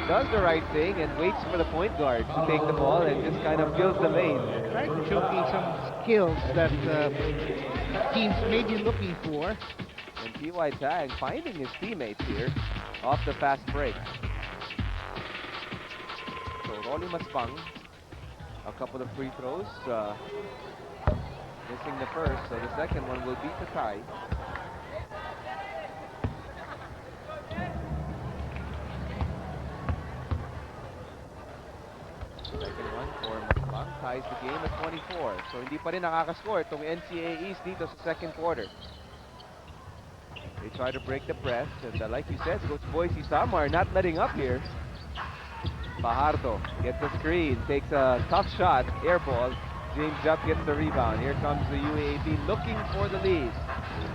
does the right thing and waits for the point guard to take the ball and just kind of fills the lane. Trying to showcase some skills that teams may be looking for. And T.Y. Tang finding his teammates here off the fast break. So Rolly Maspang, a couple of free throws, missing the first, so the second one will beat the tie. Second one for Maspang, ties the game at 24. So hindi pa rin nakakascore itong NCAA East dito sa second quarter. They try to break the press, and like you said, Coach Boise Samar not letting up here. Fajardo gets the screen, takes a tough shot, air ball. James Yap gets the rebound. Here comes the UAAP looking for the lead.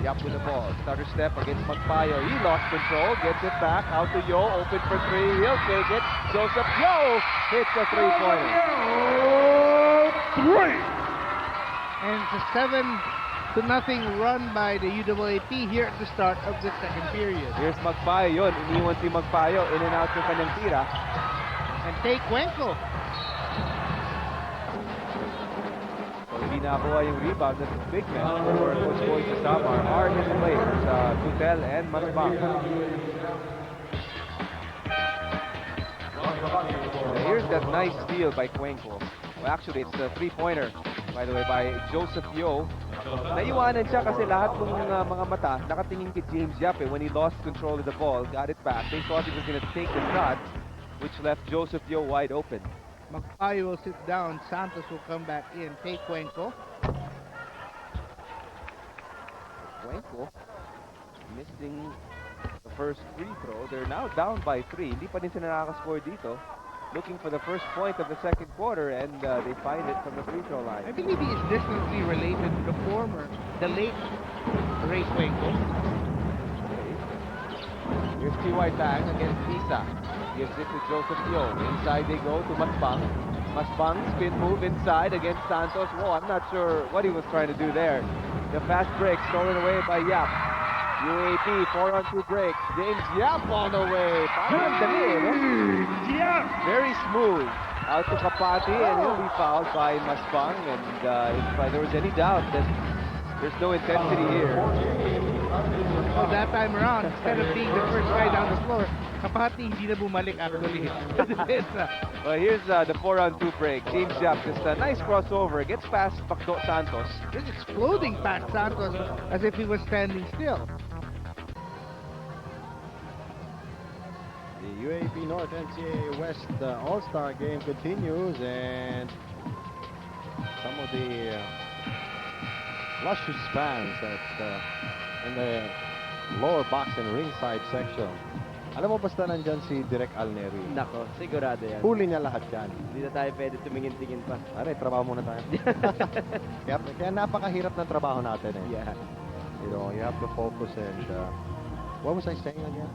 Yap with the ball. Stutter step against Magpayo. He lost control, gets it back. Out to Yo, open for three. He'll take it. Joseph Yo hits a three-pointer. And it's a 7-0 run by the UAAP here at the start of the second period. Here's Magpayo. Iniwan si Magpayo. In and out yung kanyang tira. And take Cuenco. Hindi nakuha yung rebound ng big man for Coach Boise Samar are his players, Tutel and Maspang. Here's that nice steal by Cuenco. Well, actually, it's a three-pointer, by the way, by Joseph Yo. Naiwanan siya kasi lahat ng mga mata nakatingin kay James Yap when he lost control of the ball, got it back. They thought he was going to take the shot, which left Joseph Yo wide open. Magpayo will sit down. Santos will come back in. Take Cuenco. Cuenco missing the first free throw. They're now down by 3. Hindi pa din sila nakaka-score dito. Looking for the first point of the second quarter, and they find it from the free throw line. I believe he is distantly related to the late Ray Cuenco. Okay. Here's T.Y. Tang against Isa. Gives it to Joseph Yo. Inside they go to Maspang. Maspang spin move inside against Santos. Whoa, I'm not sure what he was trying to do there. The fast break stolen away by Yap. UAP 4-on-2 break. James Yap all the way. Parang dali, no? Very smooth. Out to Kapati, and he'll be fouled by Maspang. And if there was any doubt that there's no intensity here. So that time around, instead of being the first guy down the floor, Kapati hindi na bumalik actually. Well, here's the 4-on-2 break. James Yap, just a nice crossover. Gets past Pacdo Santos. Just exploding past Santos as if he was standing still. The UAAP North NCAA West All-Star game continues, and some of the luscious fans in the lower box and ringside section. Alam mo basta nandyan si Direk Alneri. Nako, sigurado yan. Huli niya lahat yan. Hindi na tayo pwede tumingin-tingin pa. Pare, trabaho muna tayo. kaya napakahirap ng trabaho natin eh. Yeah. You know, you have to focus and what was I saying again?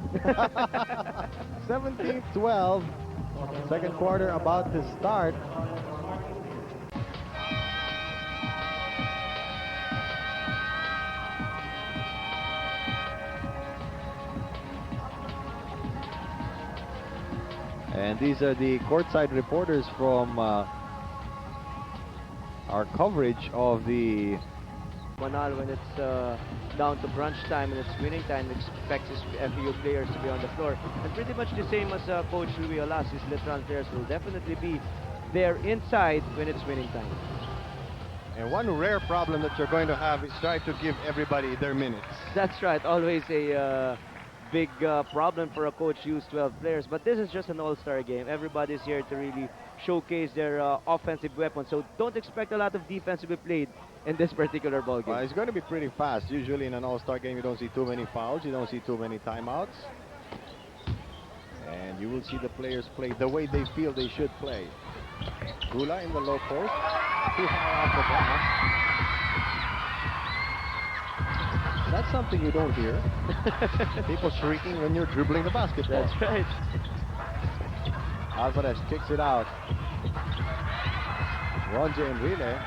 17-12. Second quarter about to start. And these are the courtside reporters from our coverage of the Manal, when it's down to crunch time and it's winning time, expects his FEU players to be on the floor. And pretty much the same as Coach Louis Olas, his Letran players will definitely be there inside when it's winning time. And one rare problem that you're going to have is try to give everybody their minutes. That's right, always a big problem for a coach to use 12 players. But this is just an all-star game. Everybody's here to really showcase their offensive weapons. So don't expect a lot of defense to be played in this particular ball game. It's going to be pretty fast. Usually in an all-star game, you don't see too many fouls. You don't see too many timeouts. And you will see the players play the way they feel they should play. Gula in the low post. Too high off the glass. That's something you don't hear. People shrieking when you're dribbling the basketball. That's right. Alvarez kicks it out. Ronje Enrile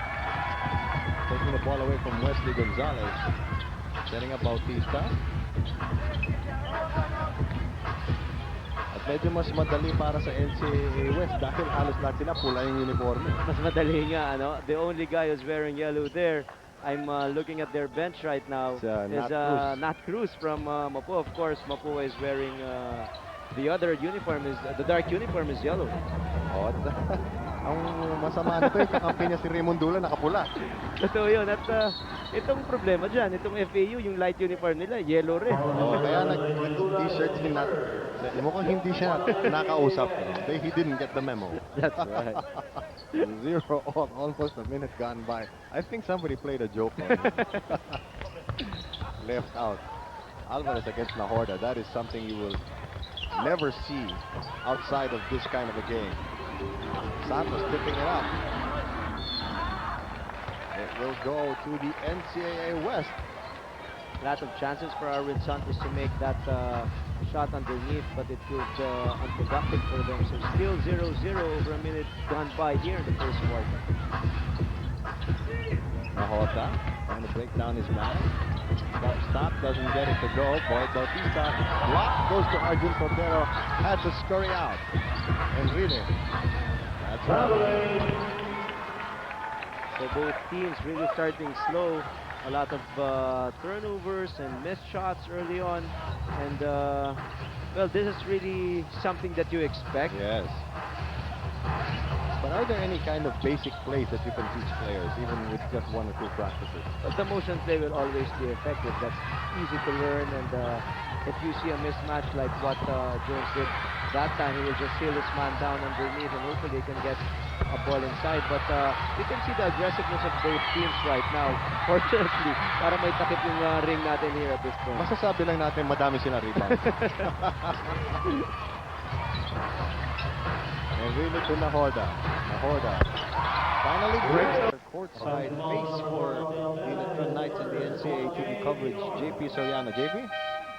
taking the ball away from Wesley Gonzalez. Setting up Bautista. medyo mas madali para sa NCAA West dahil halos lahat sila pula yung uniforme. Mas madali nga, ano? The only guy who's wearing yellow there, I'm looking at their bench right now, It's, is Nat Cruz. Nat Cruz from Mapua. Of course, Mapua is wearing the other uniform, is the dark uniform is yellow. Oh, at, ang masama nito yung kakampi niya si Raymond Dula nakapula. Totoo yun. At itong problema dyan, itong FAU, yung light uniform nila, yellow rin. Oh, kaya nag-t-shirt si Nat. Mukhang hindi siya nakausap. He didn't get the memo. That's right. 0 all, almost a minute gone by. I think somebody played a joke on him. Left out. Alvarez against Nahorda. That is something you will never see outside of this kind of a game. Santos tipping it up. It will go to the NCAA West. Lot of chances for our Wynsjohn to make that shot underneath, but it proved unproductive for them. So still 0-0 over a minute gone by here in the first quarter. Nahorda trying to break down his man. Stop, doesn't get it to go. Boy Bautista block goes to Arjun Cordero. Had to scurry out. And really, that's right. So both teams really starting slow. A lot of turnovers and missed shots early on. And, well, this is really something that you expect. Yes. But are there any kind of basic plays that you can teach players, even with just 1 or 2 practices? But the motion play will always be effective. That's easy to learn. And if you see a mismatch like what Jones did that time, he will just seal his man down underneath and hopefully he can get a ball inside. But you can see the aggressiveness of both teams right now. Fortunately, para may takip yung ring natin here at this point. Masasabi lang natin madami silang rebound. And really to Nahorda. Nahorda finally breaks the courtside face for the Letran Knights and the NCAA TV coverage. JP Soriano. JP?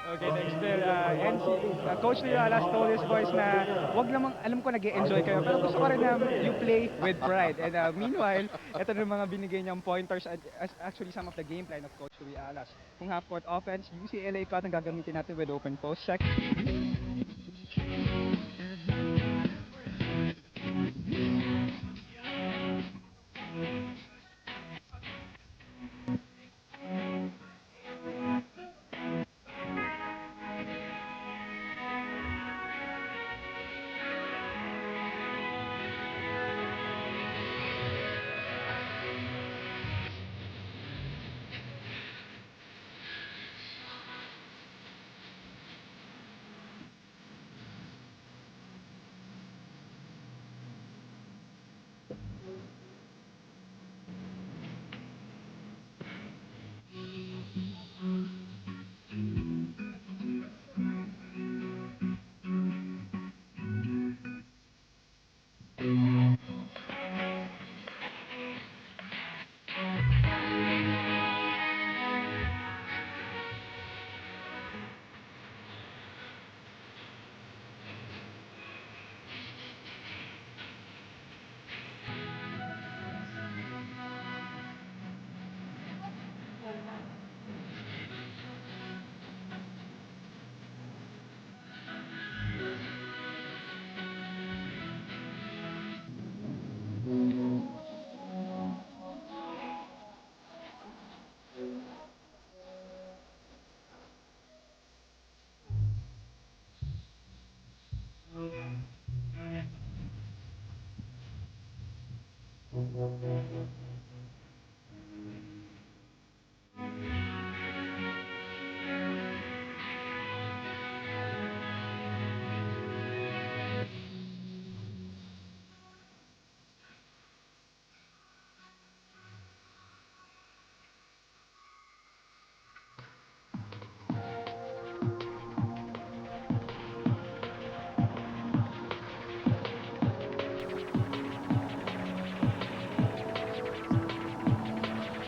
Okay, thanks, Bill. Coach nila last told his boys na wag lamang, alam ko nag-enjoy kayo, pero gusto ko rin na you play with pride. And meanwhile, ito na mga binigay niyang pointers, actually some of the game plan of Coach Louis Alas. Kung half-court offense, UCLA pa ang gagamitin natin with open post check.